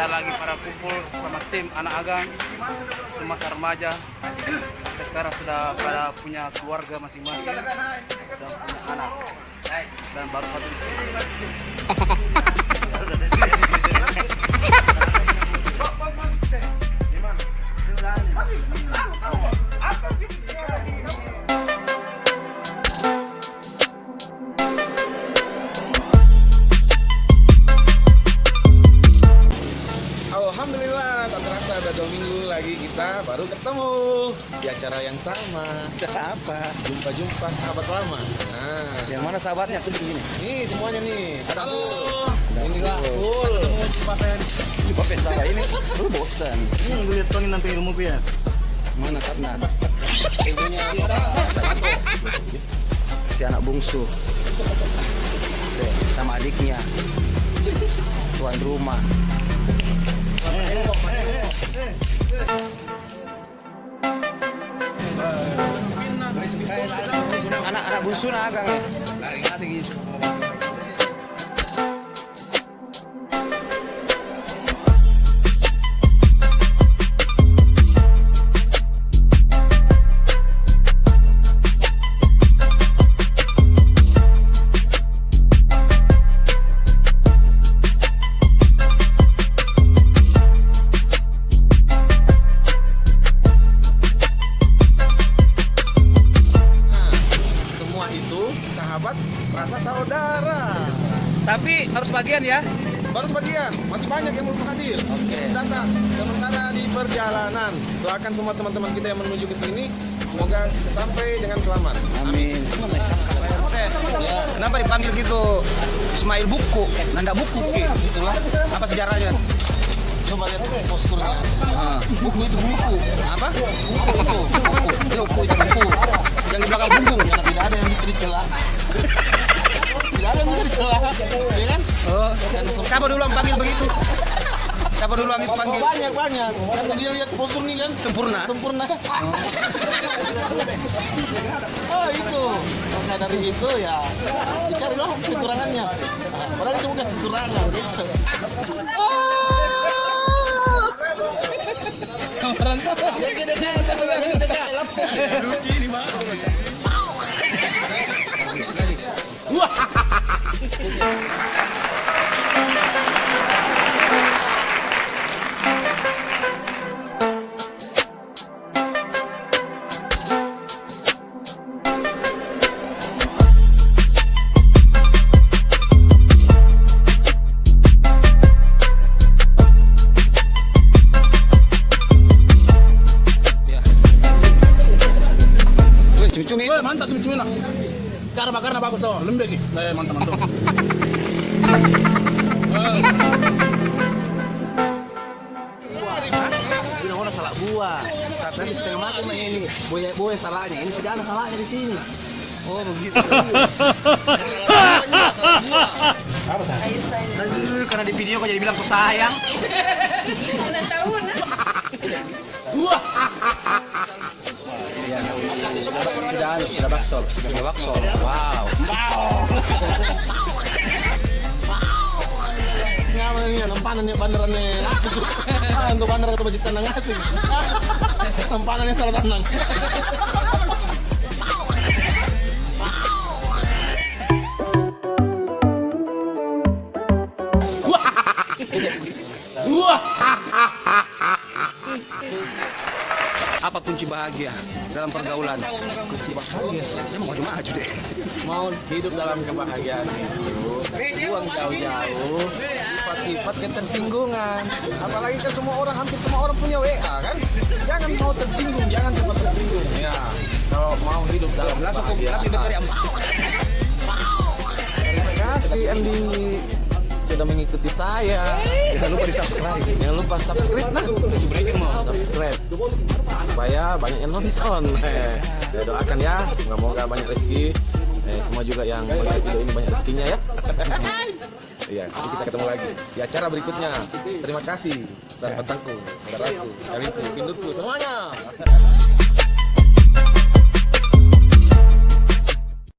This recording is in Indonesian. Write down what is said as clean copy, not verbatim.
kita lagi pada kumpul sama tim anak agang, semasa remaja. Kita sekarang sudah pada punya keluarga masing-masing dan punya anak dan baru satu istri. Alhamdulillah, tak terasa ada 2 minggu lagi kita baru ketemu di acara yang sama. Acara apa? Jumpa sahabat lama. Nah, Yang mana sahabatnya? Aku begini. nih semuanya nih. Halo. Inilah full. Jumpa pesta ini. Lu bosan. Gue lihat tongin nanti ilmuku ya. Mana Satna? Ibunya si anak bungsu. Oke, sama adiknya. Tuan rumah. Anak-anak bungsu nagang ya. Sahabat rasa saudara. Tapi harus bagian ya. Baru sebagian, masih banyak yang belum hadir. Oke. Datang sementara di perjalanan. Doakan semua teman-teman kita yang menuju ke sini, semoga sampai dengan selamat. Amin. Oke. Ya, kenapa dipanggil gitu? Ismail Buku, Nanda Buku, itulah. Apa sejarahnya? Coba lihat posturnya. Buku itu buku. Apa? Buku itu buku. Yang di belakang punggung. Karena tidak ada yang bisa dicela. Tidak ada yang bisa dicela, ya kan? Oh, siapa dulu yang panggil begitu? Siapa dulu yang panggil? Banyak. Karena dia lihat postur nih kan Sempurna. Oh itu. Maka dari itu ya dicarilah kekurangannya. Padahal itu bukan kekurangan gitu. Lucu ini mah. Cumi-cumi. Mantap cumi-cumi nah. Karena bagus tuh, lembek gitu. Mantap. Ini orang salah buah. Tapi setengah mati mah ini. Boy salahnya. Ini tidak ada salahnya di sini. Oh begitu. Karena di video kok jadi bilang ku sayang. Sudah bakso. Wow. Ngapain ini nempanan nih banderannya. Untuk bandar atau bajit tanang asing. Nempanannya salah tanang. Apa kunci bahagia dalam pergaulan? Kunci bahagia. Ya mau maju deh. Mau hidup dalam kebahagiaan itu, buang jauh-jauh sifat-sifat ketersinggungan. Apalagi kan hampir semua orang punya WA kan. Jangan mau tersinggung, jangan cepat tersinggung. Ya, kalau mau hidup dalam kebahagiaan. Terima kasih Andi sudah mengikuti saya. Jangan lupa di subscribe. Jangan lupa subscribe nah. Subscribe supaya banyak yang nonton. Ya, doakan ya, semoga banyak rezeki. Semua juga yang melihat video ini banyak rezekinya ya. Iya, nanti kita ketemu lagi di acara berikutnya. Terima kasih sahabatku, saudaraku, kaliku, pindutku, semuanya.